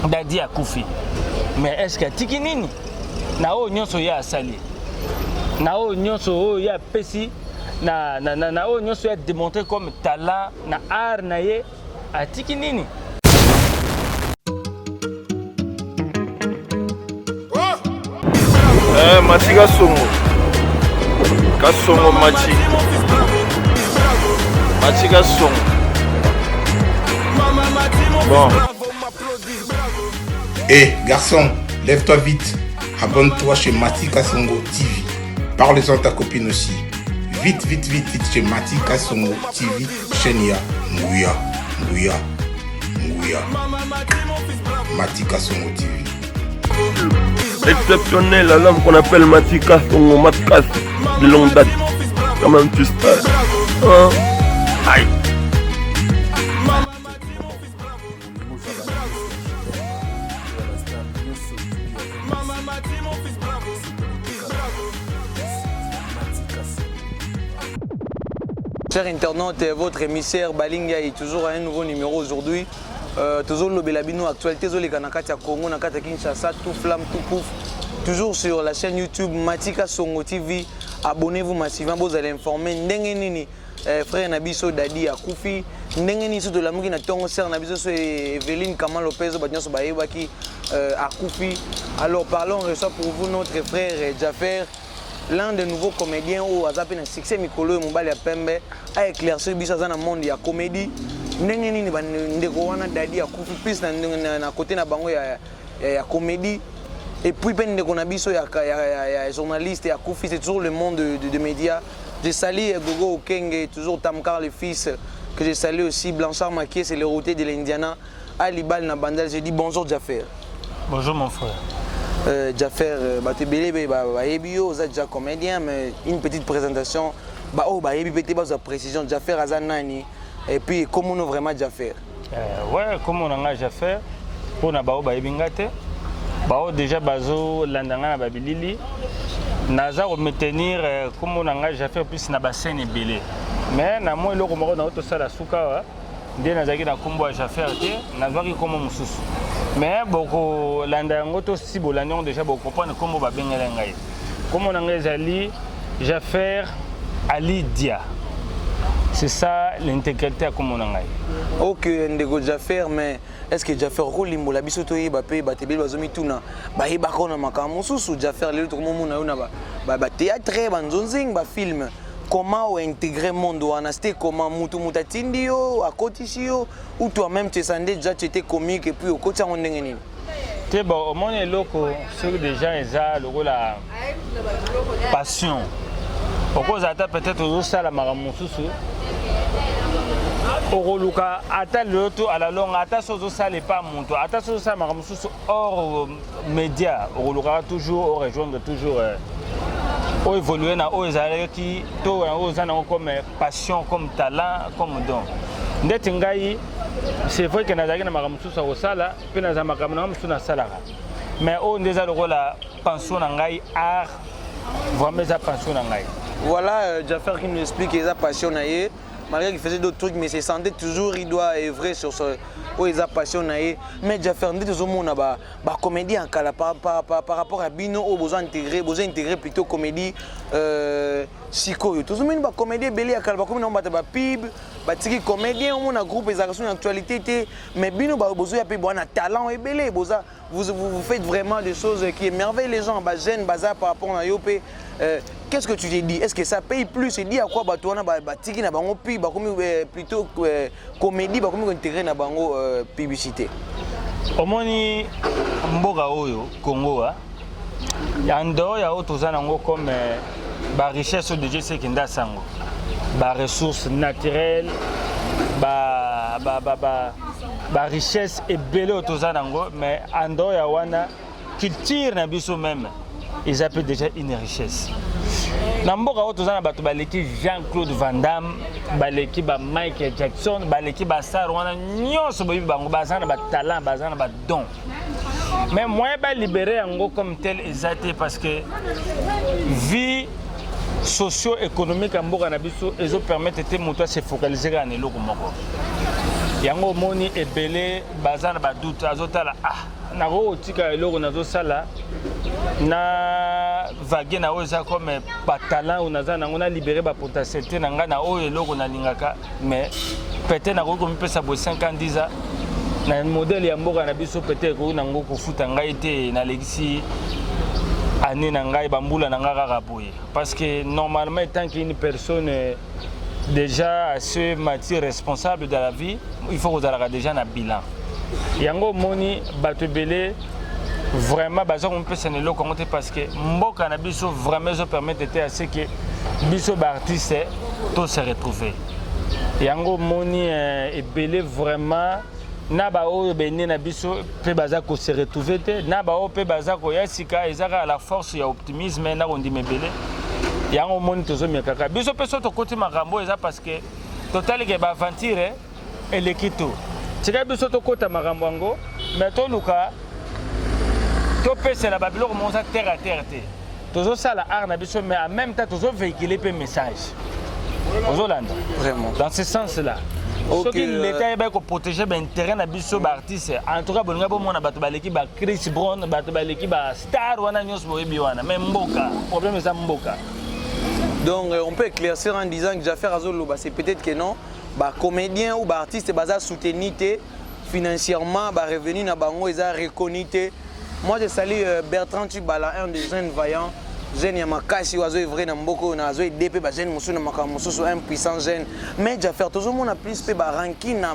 Dadi akufi. Mais est-ce que tiki nini? Na o nyonso ya asali. Na o nyonso ya pesi na o nyonso ya démontré comme talent na art na ye a tiki nini? Mati Kasongo. Kasongo Mati. Mati Kasongo. Bon. Hé, garçon, lève-toi vite. Abonne-toi chez Mati Kasongo TV. Parle-en à ta copine aussi. Vite, vite, vite, vite chez Mati Kasongo TV. Chenia, Ngouya, Ngouya, Ngouya. Mati Kasongo TV. Exceptionnel, l'homme qu'on appelle Mati Kasongo, Matkas, de longue date. Comme un petit stade. Aïe. Chers internautes, votre émissaire Balinga est toujours à un nouveau numéro aujourd'hui. Toujours le Belabino actualité sur les Kanakati à Congo, Nakata Kinshasa, tout flamme, tout pouf. Toujours sur la chaîne YouTube Mati Kasongo TV. Abonnez-vous massivement, vous allez informer. Ndengenini, frère Nabiso Dadi Akufi. Ndengenini sur de la mouki na tongo ser Nabiso sur Evelyne Kamal Lopez, Badnyo Sobaïba qui Akufi. Alors parlons, on reçoit pour vous notre frère Jaffer. L'un des nouveaux comédiens où a zappé un succès Mikolo et Moumbali à Pembe a éclairci le dans le monde de la comédie. Nengeni ndeko wana Dadi Akufi plus na côté na bango ya comédie et puis ben ndeko na biso ya journaliste et Akufi c'est toujours le monde de médias. Je salue Gogo Okenge, toujours Tamkar le fils que je salue aussi Blanchard Maquier, c'est le routier de l'Indiana. Ali Bal na Bandal, je dis bonjour Jaffer. Bonjour mon frère. Jaffer, tu es déjà comédien, mais une petite présentation. Tu précision Jaffer Azanani. Et puis, comment on a vraiment Jaffer? Ouais, comment on a Jaffer? Pour na bao baibingate. Bao déjà bazo landanga na babilili. Naza au maintenir comment on a Jaffer plus na bassin et belé. Mais na moi le komoro na auto sala suka. Ndé nazaki na kombo ya Jaffer te, nazaki komo mususu. Mais beaucoup landango to si bolanyon déjà beaucoup comprendre comment va bien ngai. Comment on a ezali Jaffer Ali Dia. C'est ça l'intégrité à comment on a. OK, ndego Jaffer, mais est-ce que Jaffer ko limbo la biso to yeba pe ba tebeli bazomi tuna ba yeba ko na makambo susu Jaffer le to komo na yona ba théâtre ba nzonzing ba film. Comment intégrer le monde? C'était comment Mutatindio, à Kotisio, ou toi-même tu es déjà tu étais comique et puis au côté on est c'est bon, au monde est loco, c'est des gens ils ont la passion. Pourquoi ça peut-être aussi ça la maramousou? Oroluka ata le tout à la longue ata sozo ça n'est pas mon toi ata sozo ça maramousou hors média oroluka toujours rejoindre toujours au évoluer na au ezalaki qui to ozana comme passion comme talent comme don ndeti ngai c'est vrai que nazaki na makamusu sa osala pe na makamuna mamusu na salaka mais au ndeza lokola pension na ngai art vraiment ça pension na ngai voilà Jaffer qui nous explique que sa passion na ye malgré qu'il faisait d'autres trucs mais c'est sentait toujours il doit œuvrer sur ce où il a passion na ye mais Jaffer ndeti tout le monde ba comédien kala par rapport à Bino au besoin intégrer plutôt comédie siko tout le monde ba comédien belé kala ba comme on ba pib ba tiki comédien on a groupe les actions actualité mais Bino ba besoin ya pe bon talent et belé boza vous faites vraiment des choses qui émerveillent les gens ba jeune bazar par rapport à Yopé. Qu'est-ce que tu t'es dit? Est-ce que ça paye plus? Et dit à quoi Batouana Batiki na bango pi plutôt comédie ba comme intégrer na bango publicité. Omoni mboga oyo Congo yando ya otozana ngo comme ba richesse de Dieu c'est kinda sango. Ba ressources naturelles ba richesse et belle otozana ngo mais ando ya wana culture na biso même. Ils appellent déjà une richesse. Namboka otozana bato baleki Jean-Claude Van Damme, baleki ba Michael Jackson, baleki ba star wana nyonso boyi bango bazana ba talent, bazana ba don. Mais moi ba libérer yango comme tel exacté parce que vie socio-économique en mboka na biso ezo permettre te moto se focaliser na eloko moko. yango moni ebele bazana ba doute azotala nako tika eloko nazo sala na vague na oza comme pas talent ou naza nango na libérer ba potentialité nanga na oyo eloko na lingaka mais peut-être nako ko mpesa bo 5 ans 10 ans na modèle ya mboka na biso peut-être ko nango ko futa ngai te na legisi année na ngai bambula na nga kaka boye parce que normalement tant qu'une personne déjà assez matière responsable de la vie, il faut que vous ayez déjà un bilan. Yango moni batebele vraiment bazon on peut s'enlever comment parce que mboka na biso vraiment ça permet à ce que biso artiste tout se retrouver. Yango moni ebele vraiment na ba o bene na biso pe baza ko se retrouver te na ba o pe baza ko yasika ezaka la force ya optimisme na on dit mebele. Yango moni tozo miakaka biso peso to koti makambo eza parce que total ke ba aventure et l'équito tika biso to kota makambo ngo mais to luka to pese la babilo ko monza terre à terre te tozo sala art na biso mais en même temps tozo véhiculer pe message ozo landa Vraiment. dans ce sens là ce qui l'état est pour protéger l'intérêt de biso artiste en tout cas bonga bo mona bato baleki ba Chris Brown bato baleki ba star wana nyos boyebi wana mais mboka problème c'est mboka. Donc on peut éclaircir en disant que Jaffer Azolo, c'est peut-être que non, bah, comédien ou bah, artiste, bah, soutenu financièrement, bah, revenu na bango, ils ont reconnu. Moi je salue Bertrand Tubala, un des jeunes vaillants, jeune Yamakasi, oiseau vrai dans beaucoup, oiseau DP, bah, jeune Moussou, Moussou, un puissant jeune. Mais Jaffer, tout le monde a plus fait bah, ranking na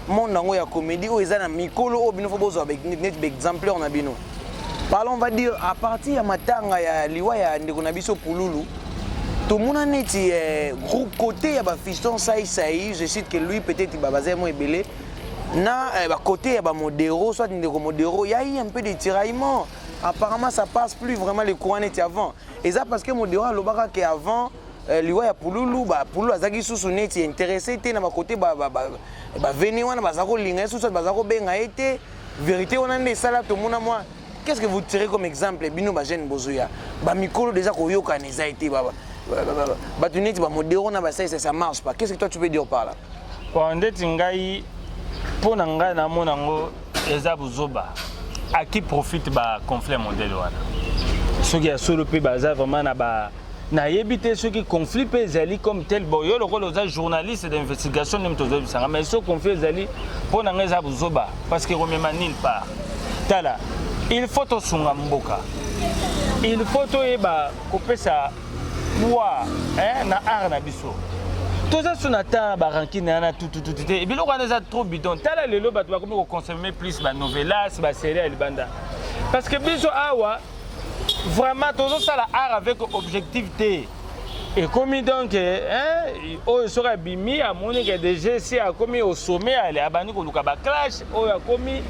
mon dango ya comédie, où ils ont un micro, où il faut besoin avec exemple on a bino. Parlons, on va dire à partir de matanga ya liwa ya ndekonabiso Pululu. Tout le monde a dit groupe côté il y a fiston Saï, je cite que lui peut-être il va baser moins belé. Na côté il y a Modéro, soit il y a Modéro, il y a eu un peu de tiraillement. Apparemment ça passe plus vraiment les courants étaient avant. Et ça parce que Modéro le baka que avant liwa ya Pululu Pululu azaki susu neti intéressé té na côté venir wana bazako linga susu bazako benga été vérité on a des sala tout le monde moi. Qu'est-ce que vous tirez comme exemple bino ba jeune bozoya ba mikolo déjà ko yoka neza été baba. Ça marche pas. Qu'est-ce que toi tu peux dire par là? Pour nanga na monango eza buzoba. À qui profite ba conflit modèle wana? Ceux qui a solo pe baza vraiment na ba na yebité ceux qui conflit pe zali comme tel boyo le rôle aux journalistes d'investigation nem tozo bisanga mais ceux conflit zali pour nanga eza buzoba parce que remema nulle part. Tala il faut to sunga mboka. Il faut to eba couper ça na art na biso tout ça sur nata baranki na tout et biloko wana eza trop bidon tala lelo bato bakomi ko consommer plus ba novelas ba série ya libanda parce que biso awa vraiment tozo sala art avec objectivité et comme donc oyo soka bimi amoni que déjà si a commis au sommet ale abani ko luka ba clash oyo a commis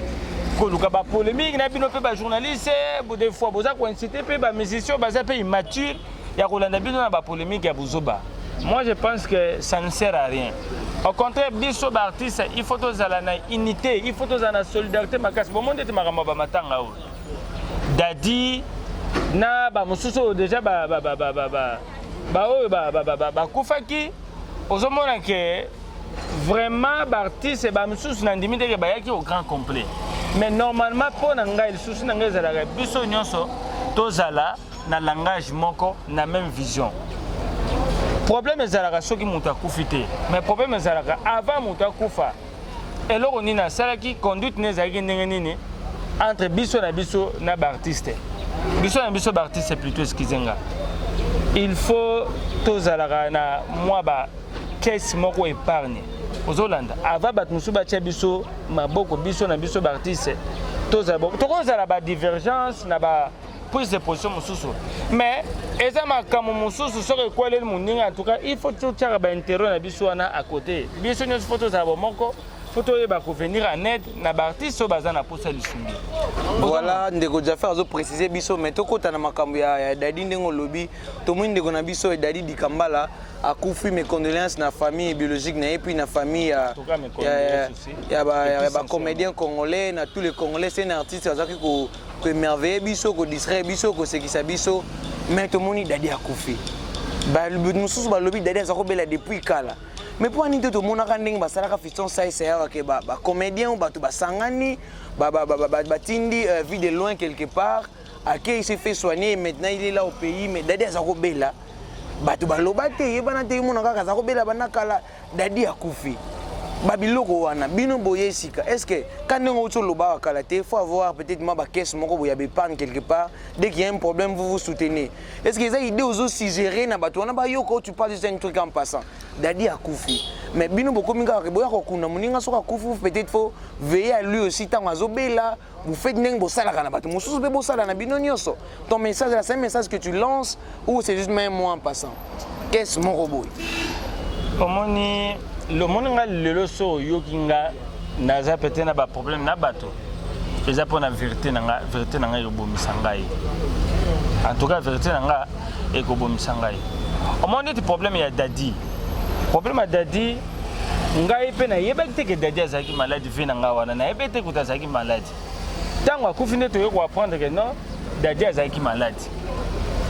ko luka ba polémique na bino pe ba journaliste des fois boza ko inciter pe ba musicien baza pe immature. Il y a une polémique à Bouzoba. Moi, je pense que ça ne sert à rien. Au contraire, biso artiste, il faut tous la unité, il faut tous la solidarité. Bon, monde est maramba matanga. Dadi, na ba mususu déjà kufaki. Ozomona que vraiment artiste ba mususu na ndimi te ba yaki au grand complet. Mais normalement pour nanga il susu nanga za la biso nyonso tozala na langage moko na même vision. Problème ezalaka soki mutu akufite mais problème ezalaka avant mutu akufa eloko nini asalaki conduite nezalaki ndenge nini entre biso na baartiste biso na biso baartiste plutôt eskizenga il faut tozalaka na mwa ba caisse moko épargne ozolanda avant bato mosusu batia biso maboko biso na biso baartiste tokozala ba divergence na ba prise de position mususu mais eza makambo mususu soki ekweleli moninga en tout cas il faut totiaka baintérêt na biso wana à côté biso nyonso fo tozala bomoko fo toyeba kovenir en aide na baartiste oyo baza na posa lisumbi. Voilà ndeko Jaffer azo préciser biso mais tokota na makambo ya Dadi ndenge olobi tomoni ndeko na biso et Dadi Dikambala akufi mes condoléances na famille biologique na et puis na famille ya ba comédien congolais na tous les congolais c'est un artiste azaki ko émerveiller biso ko distraire biso ko sekisa biso mais tomoni Dadi akufi ba mususu ba lobi Dadi azako bela depuis kala mais pour anite to mona ka ndenge basalaka fiston ça c'est que ba comédien ou bato basangani batindi vie de loin quelque part il s'est fait soigner maintenant il est là au pays mais dadi azako bela bato baloba te yebana te mona ka azako bela banakala dadi akufi babiloko wana bino boyesika est-ce que quand on est loba kala te faut avoir peut-être ma caisse moko boya épargne quelque part dès qu'il y a un problème vous vous soutenez est-ce que ça idée aux suggérer na bato wana ba yoko tu parles de un truc en passant dadi akufi mais bino bokominga ke boya ko kuna muninga soka kufu peut-être faut veiller à lui aussi tant azobela vous faites n'eng bosala kana bato mususu be bosala na bino nyoso ton message là c'est un message que tu lances ou c'est juste même moi en passant qu'est-ce moko boy omoni le monde nga lelo so yokinga naza peut-être na ba problème na bato eza pour la vérité nanga ekobomisa ngai en tout cas vérité nanga ekobomisa ngai omoni ti problème ya dadi ngai pe na yebaki te ke dadi azalaki malade vie nanga wana na yebaki te kuta azalaki malade ntango akufi nde toyei koapprendre ke non dadi azalaki malade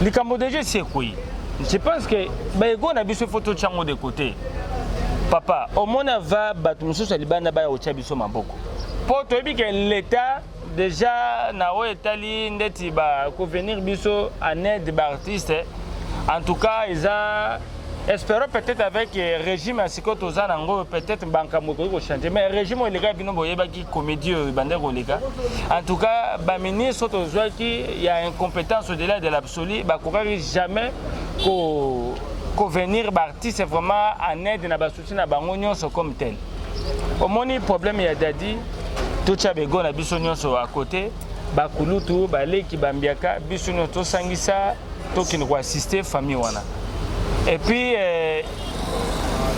likambo deja esi ekoyi je pense que baego na biso fo totyango de côté papa omona va bato mosusu ya libanda baya kotya biso maboko mpo toyebi ke l'état déjà na oyo etali ndeti bakovenir biso en aide baartiste en tout cas eza espérons peut-être avec régime ya sikoyo toza nango peut-être bankambo ekoki kochange mais régime oyo eleka bino boyebaki comédie oyo ebandaki koleka en tout cas baministre oyo tozwaki ya incompétence au-delà de l'absolu bakokaki jamais venir artiste vraiment en aide na basuti na bango nyonso comme tel omoni problème ya dadi totya bego na biso nyonso à côté bakulutu baleki bambiaka biso nyonso tosangisa tokende koassiste famille wana et puis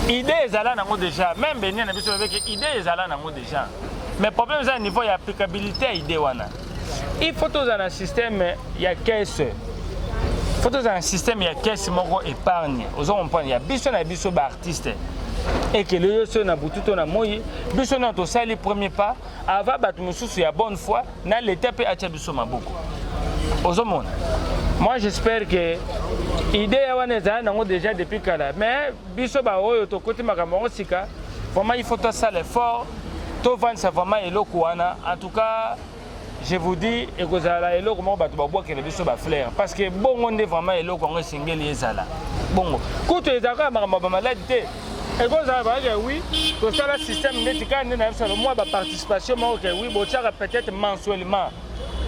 idée ezala nango déjà même benia na biso avec idée ezala nango déjà mais problème eza niveau ya applicabilité ya idée wana il faut toza na système ya caisse faut que un système ya caisse moko épargne aux on prend ya biso na biso ba artiste et que le yo na bututo na moyi biso na to sali premier pas avant batu mususu ya bonne foi na l'état pe acha biso maboko aux hommes moi j'espère que idée ya wana za nango déjà depuis kala mais biso ba oyo to côté makambo sika vraiment il faut to ça l'effort to vendre ça vraiment eloko wana en tout cas je vous dis ekozala eloko moko bato babwakela biso bafleur parce que bongo nde vraiment eloko yango esengeli ezala bongo kutu ezalaka makambo bamaladi te ekozala bayake oui tosala système ndeti kaka nde na biso mwa baparticipation moko ke oui botiaka peut-être mensuellement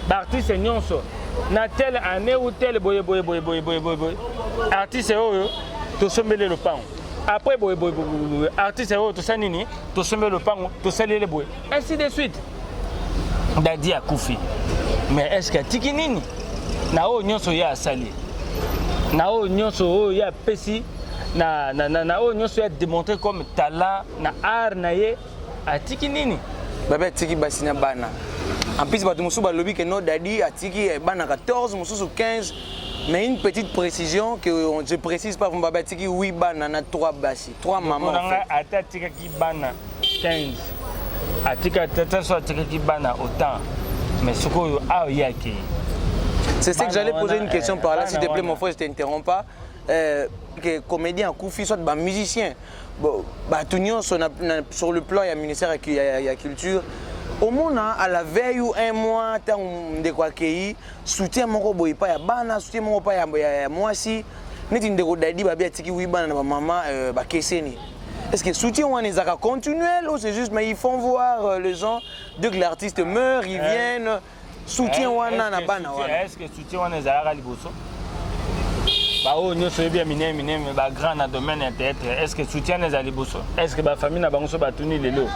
baartiste nyonso na telle année ou telle boye artiste oyo tosombeli lopango après boye artiste oyo tosali nini tosombeli lopango tosaleli boye ainsi de suite dadi akufi mais est-ce que atiki nini na oyo nyonso ye asali na oyo nyonso oyo ye apesi na oyo nyonso ye démontré comme talent na art na ye atiki nini babe atiki basi na bana en plus bato mosusu balobi ke no dadi atiki bana 14 mosusu 15 mais une petite précision que je précise pas babe atiki 8 bana na 3 basi 3 mamans ata atikaki bana 15 atika tata so atikaki bana autant mais ce que yaki c'est ce que j'allais poser une question par là s'il te plaît mon frère je t'interromps pas que comédien koufi soit ba musicien ba tunyo sur le plan il y a ministère il y a culture au monde à la veille ou un mois tant de quoi accueilli soutien moko boy pas ya bana soutien moko pas ya moi si neti ndeko dadi ba biatiki wi bana na maman ba keseni. Est-ce que le soutien est continuel ou c'est juste mais ils font voir les gens dès que l'artiste meurt ils viennent soutien wana na bana wana. Est-ce que soutien wana ezalaka liboso ba o nyoso bien mine ba grand na domaine théâtre est-ce que soutien ezala liboso est-ce que ba famille na bango so batuni lelo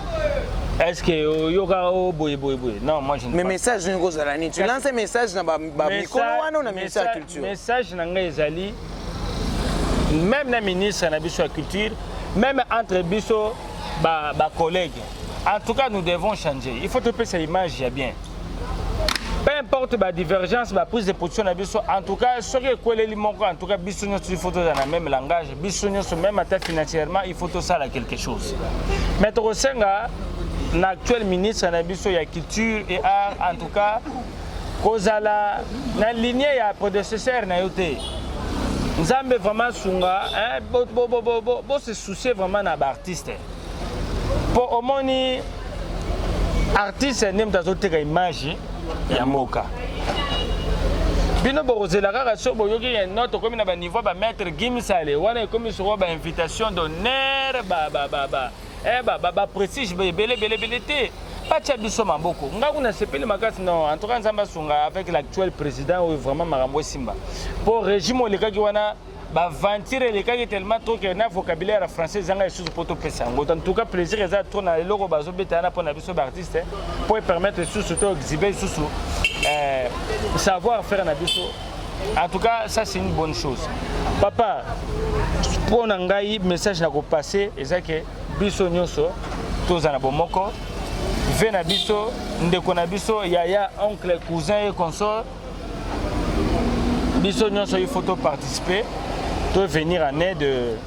est-ce que yoka o boy non moi je ne mais message ngo zalani tu lances un message na ba mikolo wana na ministère de la culture message na ngai ezali même na ministre na biso ya culture même entre biso ba collègues en tout cas nous devons changer il faut trouver cette image bien peu importe la divergence la prise de position na biso en tout cas ce que koleli moko en tout cas biso nyonso il faut dans le même langage biso nyonso même à financièrement il faut tout ça là quelque chose mais to senga l'actuel ministre na biso ya culture et art en tout cas kozala na lignée ya prédécesseur na yote Nzambe vraiment sunga, bo se soucier vraiment na ba artiste. Pour au moni artiste nem tazoteka image ya moka. Bino borozela kaka so boyoki ya note comme na ba niveau ba maître Gimsale wana comme sur ba invitation d'honneur ba prestige belé te. Pas de biso maboko. Ngakuna sepeli makasi non. En tout cas nzamba sunga avec l'actuel président ou vraiment Marambo Simba. Pour régime le kaki wana ba ventire le kaki tellement trop que na vocabulaire français zanga sous poto pesa. En tout cas plaisir eza trop na loko bazo betana pour na biso ba artiste pour permettre sous to exhiber sous savoir faire na biso. En tout cas ça c'est une bonne chose. Papa pour ngai message na ko passer eza que biso nyoso tozana bomoko Vena biso, ndeko na biso, yaya, oncle, cousin et consort. Biso nyonso il faut participer, to venir en aide,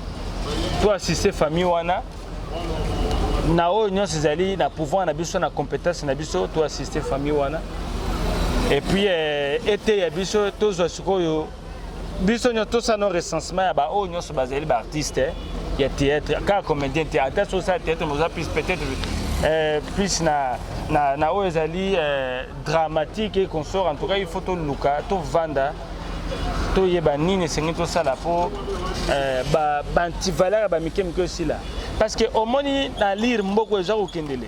to assister famille wana. Na o nyonso zali na pouvoir na biso na compétence na biso, to assister famille wana. Et puis été ya biso to zo sikoyo. Biso nyonso sa no recensement ba o nyonso bazali ba artiste, ya théâtre, car comédien théâtre, so ça théâtre nous a peut-être plus na oezali dramatique et consort. En tout cas il faut to luka to vanda to yeba nini sengi to sala po ba antivaleur ba mikemiko aussi là parce que au moni na lire mboko eza okendele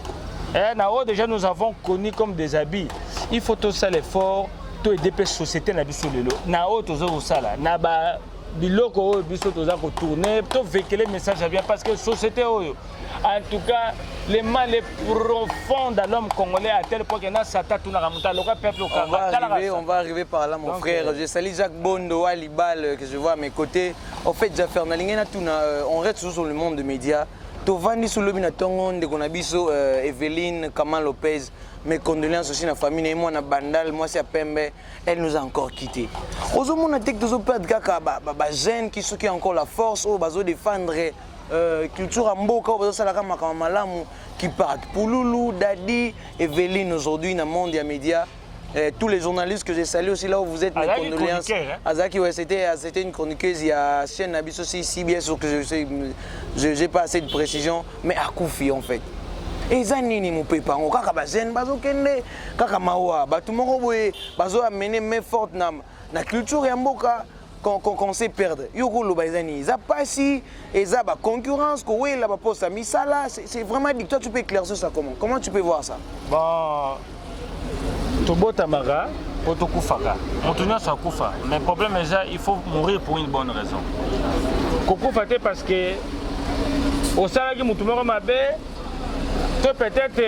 na o déjà nous avons connu comme des habits. Il faut to ça l'effort to aider pe société na biso lelo na o to zo sala na ba biloko o biso to za ko tourner to véhiculer message bien parce que société oyo en tout cas les mal est profond dans l'homme congolais à tel point que na sata tuna ramuta le peuple on va arriver par là mon frère. Je salue Jacques Bondo Alibal que je vois à mes côtés. En fait Jaffer Nalingena tuna on reste sur le monde de médias. Tovandi sous le binatongo de Konabiso Evelyne Kamal Lopez. Mes condoléances aussi à la famille et moi na Bandal moi c'est à Pembe, elle nous a encore quitté. Aux hommes on a tek tozo perdre kaka ba jeune qui sont encore la force au bazo défendre culture à mboka bazo salaka makama malamu qui partent Pouloulou, Dadi, Evelyne aujourd'hui dans le monde des médias. Tous les journalistes que j'ai salués aussi là où vous êtes, mes condoléances. Azaki, ouais, c'était une chroniqueuse, il y a chaîne Nabis aussi, CBS, que je n'ai pas assez de précision, mais à Koufi en fait. Et Zanini, mon pépin, kaka bazen, bazo kende, kaka mawa, batumoko boye, bazo amener main forte na culture et mboka qu'on sait perdre. Yoko lo bazani, ça passe et ça ba concurrence, ko ouais la ba poste à misala, c'est vraiment dit. Toi tu peux éclaircir ça comment? Comment tu peux voir ça? Bon. Tobota maga, potokufaka. Montunia sa kufa. Mais le problème est qu'il faut mourir pour une bonne raison. Kokufa parce que au salagi mutumero mabe, peut-être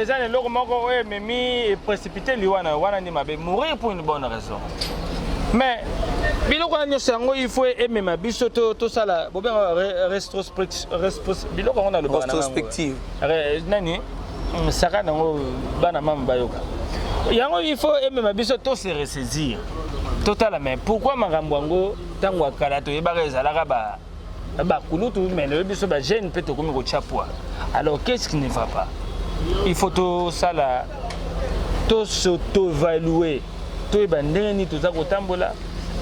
ils ont le logomoko memi précipité liwana wana ni mabe mourir pour une bonne raison. Mais biloko na nyosango il faut aimer ma biso to sala bobenga biloko on a le rétrospective. Nani saka nango bana mamba yoka. Il faut aimer ma biso to se ressaisir. Total mais pourquoi makambo tango akala to yebaka ezalaka ba kulutu mais le biso ba jeune peut to komi ko chapwa. Alors qu'est-ce qui ne va pas? Il faut to sala to s'auto-évaluer. To yeba ndenge to za ko tambola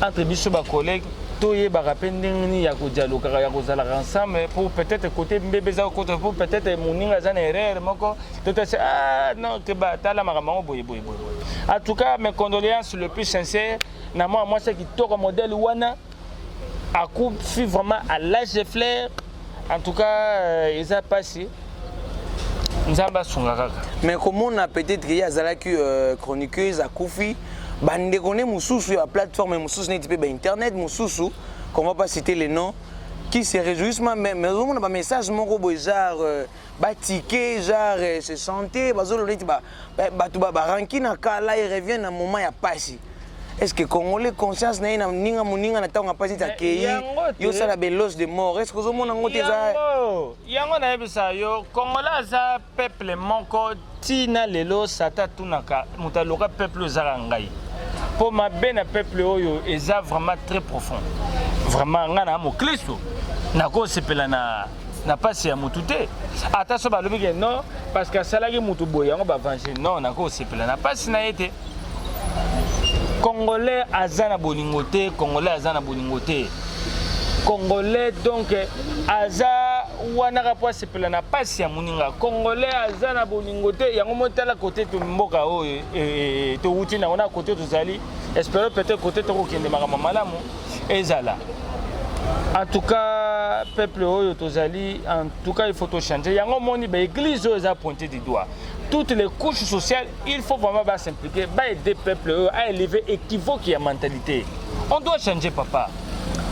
entre biso ba collègues to yeba rappeler ndenge ya ko dialogue ya ko zala ensemble pour peut-être côté mbebe za côté pour peut-être moninga za na erreur moko to te ah non que ba tala makambo boy. En tout cas mes condoléances le plus sincère na moi c'est qui toka modèle wana a coupe vraiment à l'âge de fleur. En tout cas ils a passé. Mais comment on a peut-être qu'il y a Zalaki chroniqueuse à Koufi, bande connaît Moussoussou la plateforme Moussoussou n'est pas internet Moussoussou, qu'on va pas citer les noms, qui se réjouissent mais on a un message mon robot genre batiqué genre se santé bazolo dit ba rankina kala il revient dans moment ya passé. Est-ce que Congolais conscience na ninga muninga na tanga pasi ta kei yo sala belos de mort est-ce que vous mona ngote za yango na yebisa yo Congolais za peuple moko tina lelo sata tunaka mutaloka peuple za ngai pour ma bena peuple oyo eza vraiment très profond vraiment ngana mo Kristo nako sepela na pasi ya mutute ata so balobi ke non parce que salaki mutu boyango ba venger non nako sepela na pasi na été. Congolais azana bolingote, Congolais azana bolingote. Congolais donc aza wana rapwa sepela na pasi ya muninga. Congolais azana bolingote yango motala côté to mboka o to wuti na ona côté to zali. Espérons peut-être côté to kende makama malamu ezala. En tout cas, peuple oyo tozali, en tout cas il faut tout changer. Yango moni ba église oyo za pointé du doigt. Toutes les couches sociales, il faut vraiment s'impliquer, aider le peuple à élever équivoque et mentalité. On doit changer, papa.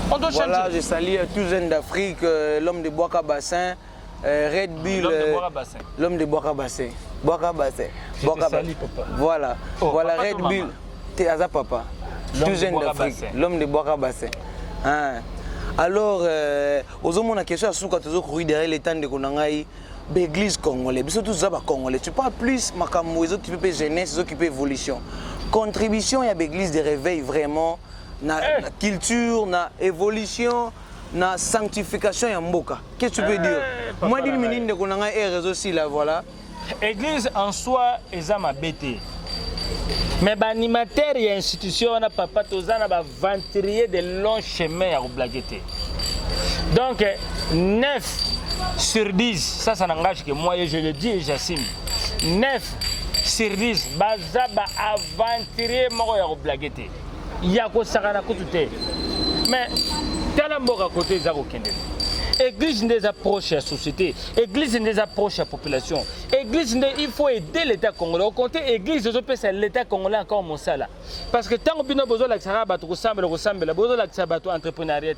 On doit changer. Voilà, je salue tous les jeunes d'Afrique, l'homme de Boaka Bassin, Red Bull. L'homme de Boaka Bassin. L'homme de Boaka Bassin. Boaka Bassin. Boaka Bassin, papa. Voilà. Oh, voilà, papa, Red Bull. T'es Aza papa. Tous les jeunes d'Afrique. L'homme de Boaka Bassin. Hein. Alors, aux hommes, on a question à ce que tu as derrière les temps de Konangaï. L'église congolaise, surtout les congolais. Tu parles plus makambo les occupés de jeunesse, les occupés évolution. Contribution à l'église de réveil vraiment na culture, na évolution, na sanctification ya mboka. Qu'est-ce que tu peux dire? Moi dis minine de konanga et réseau aussi là voilà. Église en soi est ma bête. Mais l'animateur et l'institution, on a papa tozana ba venturier de longs chemins à blagueter. Donc 9 sur 10, ça n'engage que moi et je le dis et j'assume. 9 sur 10, baza ba aventurier moko ya blagueter. Yako sakana kutute. Mais tellement à côté za kokende. Église des approches à la société, église des approches à la population, église il faut aider l'État congolais. Au côté église c'est l'État congolais encore mon sala. Parce que tant que nous besoin l'accès batu ressemble besoin l'accès batu entrepreneuriat.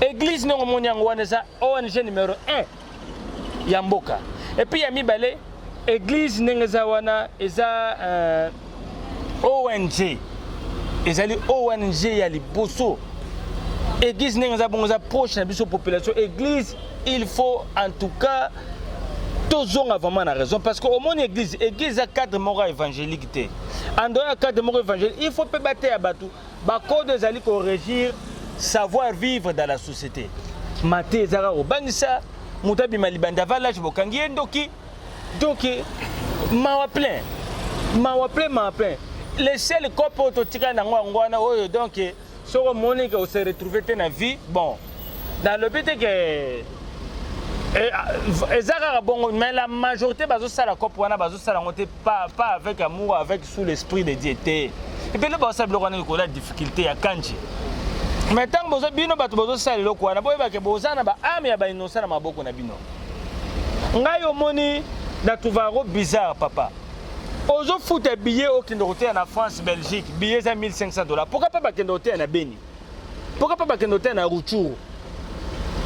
Église non mon yangwana ça ONG numéro 1 Yamboka. Et puis yami balé église nengaza wana eza ONG. Ezali ONG ya liboso. Église n'est pas approche de la population. Église, il faut en tout cas toujours vraiment la raison parce qu'au moins église a cadre moral évangélique. En dehors de cadre moral évangélique, il faut pas battre à bateau. Code des alliés pour régir, savoir vivre dans la société. Maté Zara au Banissa, Moutabi Malibanda Valage Bokangi Ndoki. Donc, ma plein. Les seuls copains autotiques n'angwana donc sur le monde où se retrouver dans la vie, bon, dans le but que mais la majorité de la COP pas avec amour, avec sous l'esprit de Dieu. Et puis le boss a la difficulté à Kanji. Mais tant que vous avez bien le loko, on a besoin que vous ayez ami à innocent à maboko na bino. Ngai omoni na tuvaro bizarre papa. Ozo fout billet au Kendoté en France, Belgique, billets à $1500. Pourquoi pas Kendoté en Beni? Pourquoi pas Kendoté en Routour?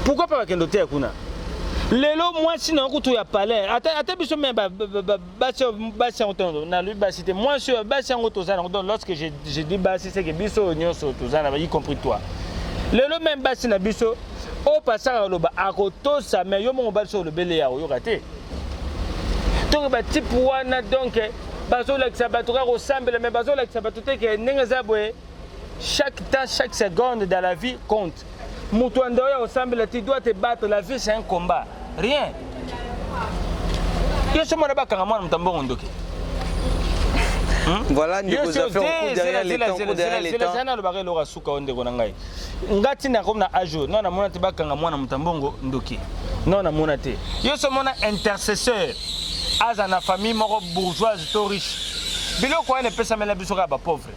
Pourquoi pas Kendoté à Kuna? Lelo, moi, si non, tu as parlé. Attends, biso même, bassi en temps, na lui, bassi, moi, sur bassi en autozan, donc lorsque j'ai dit bassi, c'est que biso, union sur autozan, y compris toi. Lelo, même bassi na biso, au passage, à Roto, ça, mais yo, mon bassi sur le belé, au raté. Donc, type wana, donc, bazola qui s'abattra ressemble, mais bazola qui s'abattra que n'engazabwe. Chaque temps, chaque seconde dans la vie compte. Moutouandoya ressemble, tu dois te battre. La vie, c'est un combat. Rien. Voilà, nous avons fait un coup derrière les temps. Ngati na comme na ajo non na mona te bakanga mwana mutambongo ndoki non na mona te yo so mona intercesseur aza na famille moko bourgeoise to riche biloko ene pesa mela biso ka ba pauvre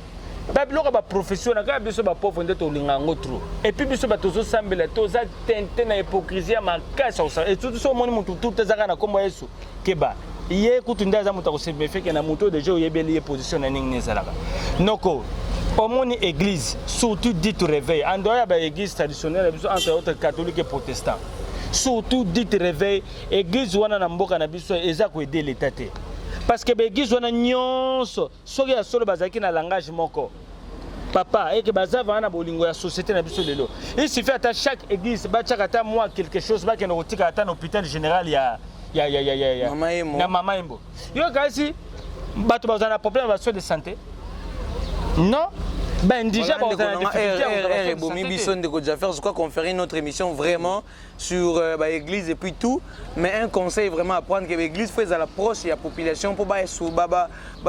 ba biloko ba professionnel ka biso ba pauvre ndeto linga ngotro et puis biso ba tozo sambela toza tente na hypocrisie makasa osa et tout so moni mutu tout ezaka na kombo Yesu keba ye kutu ndaza muta ko sebefeke na muto déjà oyebeli position na ningi nezalaka noko Omoni église, surtout dit réveil. En dehors de l'église traditionnelle, entre autres catholiques et protestants. Surtout dit réveil, l'église wana na mboka na biso eza ko aider l'état. Parce que l'église wana nyonso, soki ya solo bazaki na langage moko. Papa, et que bazava na bolingo ya société na biso lelo. Il suffit à chaque église, ba chakata moi quelque chose ba ke na kotika ata na hôpital général ya na mama embo. Yo kasi bato bazana problème de santé. Non, Ben déjà, bon, je crois qu'on ferait une autre émission vraiment sur l'église et puis tout. Mais un conseil vraiment à prendre que l'église fait à l'approche de la population pour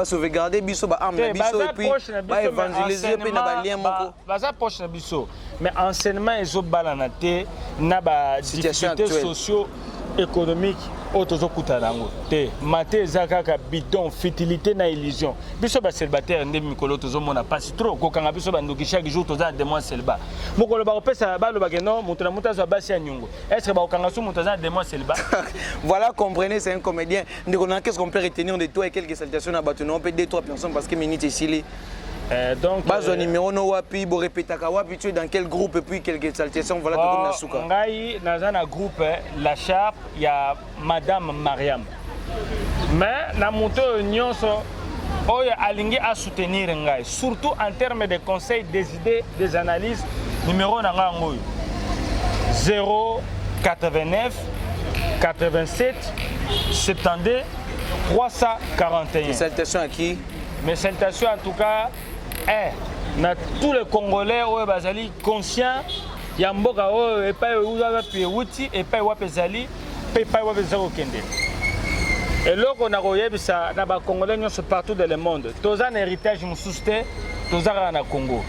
sauvegarder biso ba âme biso et puis évangéliser pe na ba lien moko. Baza proche na biso. Mais enseignement ezo balanate na ba difficultés socio-économiques autozo kutanango. Te maté zakaka bidon futilité na illusion. Biso ba célibataire ndé mikolo tozo mona passe trop ko kanga biso ba ndoki chaque jour toza des mois célibat. Mokolo ba opesa ba lo ba keno mutu na mutu zo basi ya nyungu. Est-ce que ba kanga so mutu za des mois célibat? Voilà, comprenez, c'est un comédien. Qu'est-ce qu'on peut retenir de toi et quelques salutations à Batuno? On peut 2-3 personnes parce que minute ici. Donc base numéro no wapi bo répétaka wapi tu es dans quel groupe et puis quelques salutations voilà tout comme nasuka. Ngai nazana groupe la Sharp ya Madame Mariam. Mais na moto nyonso oyo alingi à soutenir ngai surtout en termes de conseils, des idées, des analyses. Numéro na ngai ngoyo 089 87 72 341. Salutations à qui? Mes salutations en tout cas na tous les Congolais oyo bazali conscients ya mboka oyo epai oyo pe wuti epai wapezali pe epai wapezali okende. Eloko na koyebisa na ba Congolais nyonso partout dans le monde toza na héritage mosusu te tozaka na Congo.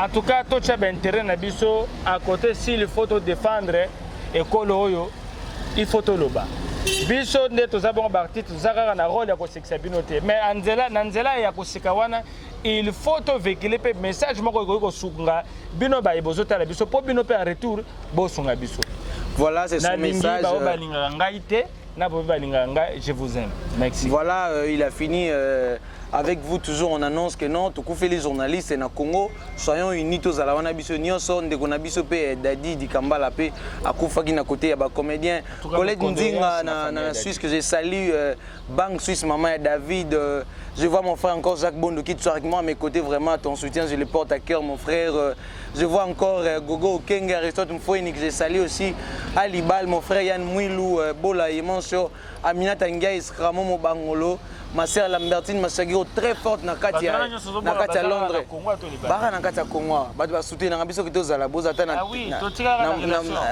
En tout cas tocha ba intérêt na biso à côté s'il faut te défendre ekolo oyo il faut to loba. Biso nde toza bon parti tozaka na rôle ya kosekisa bino te mais na nzela ya koseka wana il faut to véhiculer pe message moko ko sunga bino ba ibozo tala biso po bino pe en retour bo sunga biso. Voilà, c'est son message. Je vous aime. Merci. Voilà, il a fini avec vous. Toujours, on annonce que non, tout fait les journalistes na Congo, soyons unis tous à la Wanabiso, Nionson, de Gonabiso, Dadi, Dikamba, la paix, à Koufagi, à côté, à bas comédien. Colette Ndinga, na Suisse, que j'ai salué, Banque Suisse, maman et David. Je vois mon frère encore Jacques Bondo qui est avec moi à mes côtés. Vraiment, ton soutien, je le porte à cœur, mon frère. Je vois encore Gogo Kenga, Aristote Mfouini, que j'ai salué aussi. Ali Bal, mon frère Yann Mouilou, Bola Yemancho, Aminata Ngaïs, Ramon Bangolo. Ma sœur Lambertine Masagiro très forte na Katia Londres. Bara na Katia Congo. Batu ba soutenir na biso kito zala bozata na. Ah oui,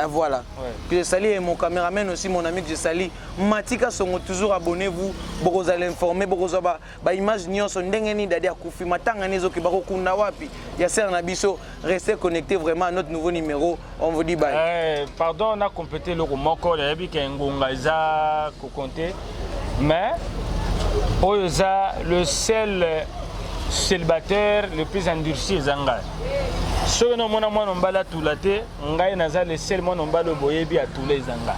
voilà. Puis je salue mon caméraman aussi, mon ami que je salue. Matika Songo, toujours abonnez-vous. Boko za l'informer, boko za ba image nyonso ndenge ni dadi akufi matanga nezo ki bako kunda wapi. Ya sœur na biso, restez connectés vraiment à notre nouveau numéro. On vous dit bye. Pardon, on a complété le moko ya bi ke ngonga za ko compter. Mais Oyoza, le seul célibataire le plus endurci Zanga. Si on a mon bala tout la tête, on a le seul mon bala boyebi à tous les Zanga.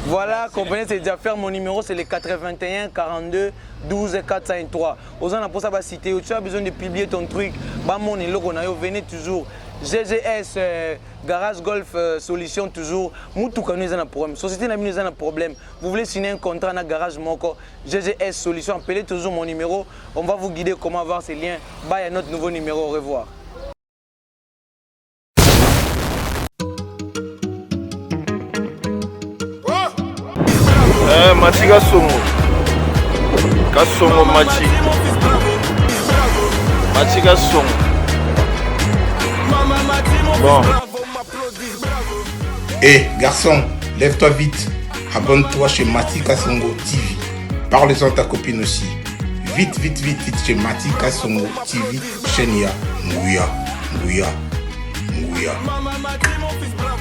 Voilà, comprenez, c'est déjà faire mon numéro, c'est le 81 42 12 403. Aux gens pour ça va citer, tu as besoin de publier ton truc, bah mon logo venez toujours. GGS Garage Golf Solution toujours. Moutouka nous avons un problème. Société n'a nous un problème. Vous voulez signer un contrat dans Garage Moko GGS Solution. Appelez toujours mon numéro. On va vous guider comment avoir ces liens. Bye à notre nouveau numéro. Au revoir. Machi Kasongo. Kasongo Machi. Machi Kasongo. Bon. Hé, garçon, lève-toi vite. Abonne-toi chez Matika Songo TV. Parle-en à ta copine aussi. Vite, vite, vite, vite chez Matika Songo TV. Chenia, Nguya, Nguya, Nguya.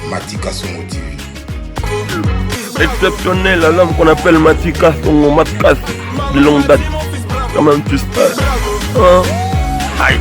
Matika Songo TV. Exceptionnel, l'homme qu'on appelle Matika Songo Matkas de longue date. Comment tu sais? Aïe.